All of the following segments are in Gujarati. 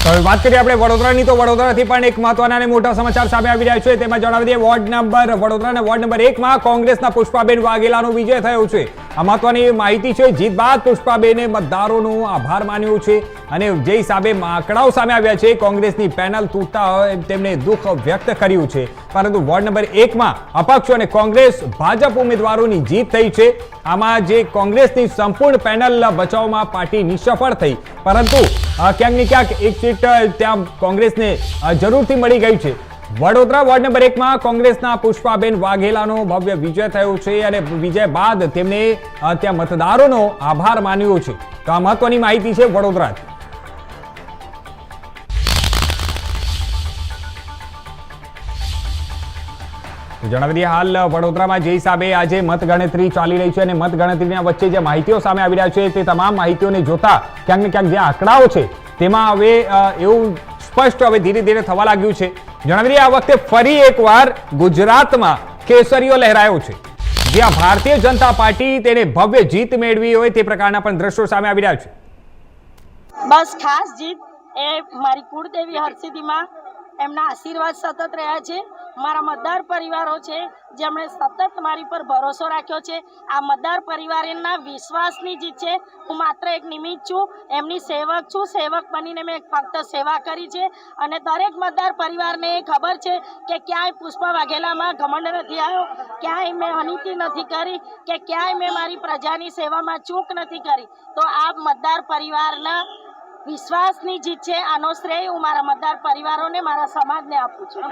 વાત કરીએ આપણે વડોદરાની તો વડોદરાથી પણ એક મહત્વના અને મોટા સમાચાર સામે આવી રહ્યા છે। તેમાં જણાવી દઈએ વડોદરાના વોર્ડ નંબર 1 માં કોંગ્રેસના પુષ્પાબેન વાઘેલાનો વિજય થયો છે। આ મહત્વની માહિતી છે। જીત બાદ પુષ્પાબેને મતદારોનો આભાર માન્યો છે અને જે હિસાબે આંકડાઓ સામે આવ્યા છે કોંગ્રેસની પેનલ તૂટતા હોય તેમણે દુઃખ વ્યક્ત કર્યું છે। પરંતુ વોર્ડ નંબર 1 માં અપક્ષ અને કોંગ્રેસ ભાજપ ઉમેદવારોની જીત થઈ છે। આમાં જે કોંગ્રેસની સંપૂર્ણ પેનલ બચાવમાં પાર્ટી નિષ્ફળ થઈ, પરંતુ ક્યાંક ને ક્યાંક એક સીટ ત્યાં કોંગ્રેસને જરૂરથી મળી ગઈ છે। વડોદરા વોર્ડ નંબર 1 માં કોંગ્રેસના પુષ્પાબેન વાઘેલાનો ભવ્ય વિજય થયો છે અને વિજય બાદ તેમણે ત્યાં મતદારોનો આભાર માન્યો છે। તો આ મહત્વની માહિતી છે વડોદરાથી। જણાવી દઈએ હાલ વડોદરામાં જે હિસાબે આજે મતગણતરી ચાલી રહી છે અને મતગણતરીના વચ્ચે જે માહિતીઓ સામે આવી રહ્યા છે તે તમામ માહિતીઓને જોતા ક્યાંક ને ક્યાંક જે આંકડાઓ છે તેમાં હવે એવું સ્પષ્ટ હવે ધીરે ધીરે થવા લાગ્યું છે। જણાવી દઈએ આ વખતે ફરી એકવાર ગુજરાતમાં કેસરીઓ લહેરાયો છે, જ્યાં ભારતીય જનતા પાર્ટી તેને ભવ્ય જીત મેળવી હોય તે પ્રકારના પણ દ્રશ્યો સામે આવી રહ્યા છે। બસ ખાસ જીત એ મારી કુળદેવી હરસિદ્ધિમાં એમના આશીર્વાદ સતત રહ્યા છે। મારા મતદાર પરિવારો છે જેમણે સતત મારી પર ભરોસો રાખ્યો છે। આ મતદાર પરિવારના વિશ્વાસની જીત છે। હું માત્ર એક નિમિત્ત છું, એમની સેવક છું। સેવક બનીને મેં ફક્ત સેવા કરી છે અને દરેક મતદાર પરિવારને એ ખબર છે કે ક્યાંય પુષ્પા વાઘેલામાં ઘમંડ નથી આવ્યો, ક્યાંય મેં અનીતિ નથી કરી કે ક્યાંય મેં મારી પ્રજાની સેવામાં ચૂક નથી કરી। તો આ મતદાર પરિવારના વિશ્વાસની જીત છે। આનો શ્રેય હું મારા મતદાર પરિવારોને, મારા સમાજને આપું છું।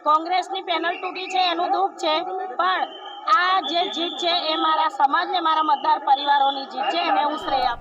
કોંગ્રેસની પેનલ તૂટી છે એનું દુઃખ છે, પણ આ જે જીત છે એ મારા સમાજને, મારા મતદાર પરિવારોની જીત છે, એને હું શ્રેય આપું।